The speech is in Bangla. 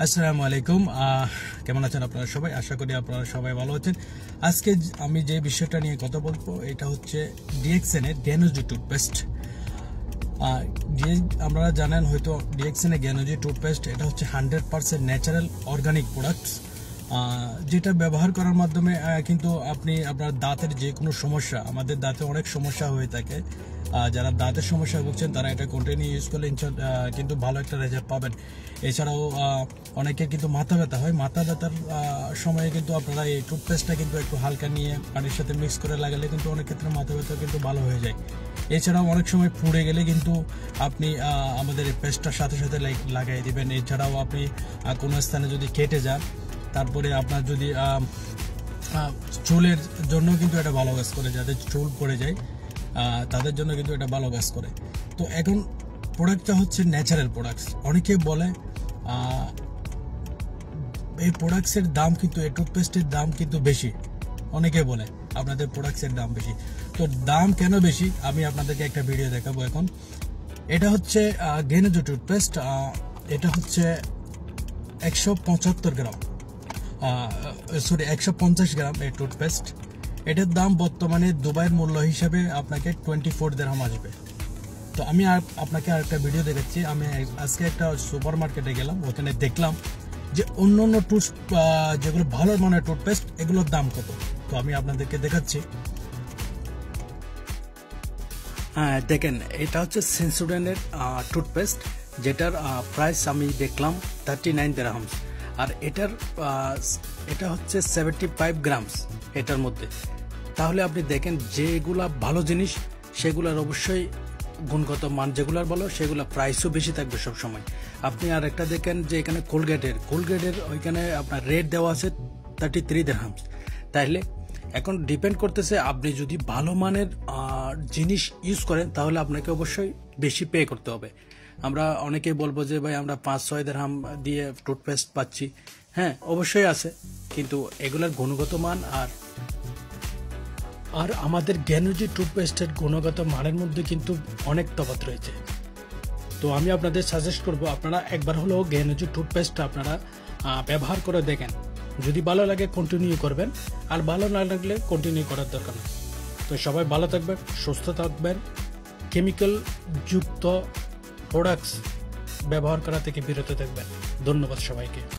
আসসালামু আলাইকুম। কেমন আছেন আপনারা সবাই? আশা করি আপনারা সবাই ভালো আছেন। আজকে আমি যে বিষয়টা নিয়ে কথা বলবো এটা হচ্ছে ডিএক্সএন এর গ্যানোজি টুথপেস্ট। আপনারা জানেন হয়তো ডিএক্সএন এর গ্যানোজি টুথপেস্ট এটা হচ্ছে 100% ন্যাচারাল অর্গানিক প্রোডাক্টস, যেটা ব্যবহার করার মাধ্যমে কিন্তু আপনি আপনার দাঁতের যে কোনো সমস্যা, আমাদের দাঁতে অনেক সমস্যা হয়ে থাকে, যারা দাঁতের সমস্যা ভুগছেন তারা এটা কন্টিনিউ ইউজ করলে কিন্তু ভালো একটা রেজাল্ট পাবেন। এছাড়াও অনেকের কিন্তু মাথা ব্যথা হয়, মাথা ব্যথার সময়ে কিন্তু আপনারা এই টুথপেস্টটা কিন্তু একটু হালকা নিয়ে পানির সাথে মিক্স করে লাগালে কিন্তু অনেক ক্ষেত্রে মাথা ব্যথা কিন্তু ভালো হয়ে যায়। এছাড়াও অনেক সময় পুড়ে গেলে কিন্তু আপনি আমাদের এই পেস্টটার সাথে সাথে লাগাই দিবেন। এছাড়াও আপনি কোনো স্থানে যদি কেটে যান, তারপরে আপনার যদি চুলের জন্য কিন্তু এটা ভালো কাজ করে, যাদের চুল পড়ে যায় তাদের জন্য কিন্তু এটা ভালো কাজ করে। তো এখন প্রোডাক্টটা হচ্ছে ন্যাচারাল প্রোডাক্টস। অনেকে বলে এই প্রোডাক্টসের দাম কিন্তু, এই টুথপেস্টের দাম কিন্তু বেশি। অনেকে বলে আপনাদের প্রোডাক্টসের দাম বেশি। তো দাম কেন বেশি আমি আপনাদেরকে একটা ভিডিও দেখাবো এখন। এটা হচ্ছে গ্যানোজি টুথপেস্ট। এটা হচ্ছে 175 গ্রাম, 150 গ্রাম এই টুথপেস্ট। এটার দাম বর্তমানে দুবাইয়ের মূল্য হিসাবে আপনাকে 24 দিরহাম আসবে। তো আমি আপনাকে আরেকটা ভিডিও দেখাচ্ছি। আমি আজকে একটা সুপার মার্কেটে গেলাম, ওখানে দেখলাম যে অন্য অন্য যেগুলো ভালো মানের টুথপেস্ট এগুলোর দাম কত। তো আমি আপনাদেরকে দেখাচ্ছি। হ্যাঁ দেখেন, এটা হচ্ছে সেন্সোডেনের টুথপেস্ট, যেটার প্রাইস আমি দেখলাম 39 দিরহামস। আর এটা হচ্ছে 75 গ্রামস এটার মধ্যে। তাহলে আপনি দেখেন যেগুলা ভালো জিনিস সেগুলার অবশ্যই গুণগত মান যেগুলার ভালো সেগুলা প্রাইসও বেশি থাকবে সব সময়। আপনি আর একটা দেখেন যে এখানে কোলগেটের ওইখানে আপনার রেট দেওয়া আছে 33 দিরহামস। তাইলে এখন ডিপেন্ড করতেছে আপনি যদি ভালো মানের জিনিস ইউজ করেন তাহলে আপনাকে অবশ্যই বেশি পে করতে হবে। আমরা অনেকেই বলবো যে ভাই আমরা 5-6 দিরহাম দিয়ে টুথপেস্ট পাচ্ছি। হ্যাঁ অবশ্যই আছে, কিন্তু এগুলার গুণগত মান আর আমাদের গ্যানোজি টুথপেস্টের গুণগত মানের মধ্যে কিন্তু অনেক তফাৎ রয়েছে। তো আমি আপনাদের সাজেস্ট করব আপনারা একবার হলেও গ্যানোজি টুথপেস্টটা আপনারা ব্যবহার করে দেখেন। যদি ভালো লাগে কন্টিনিউ করবেন, আর ভালো না লাগলে কন্টিনিউ করার দরকার নেই। তো সবাই ভালো থাকবেন, সুস্থ থাকবেন, কেমিক্যাল যুক্ত প্রোডাক্টস ব্যবহার করা থেকে বিরত থাকবেন। ধন্যবাদ সবাইকে।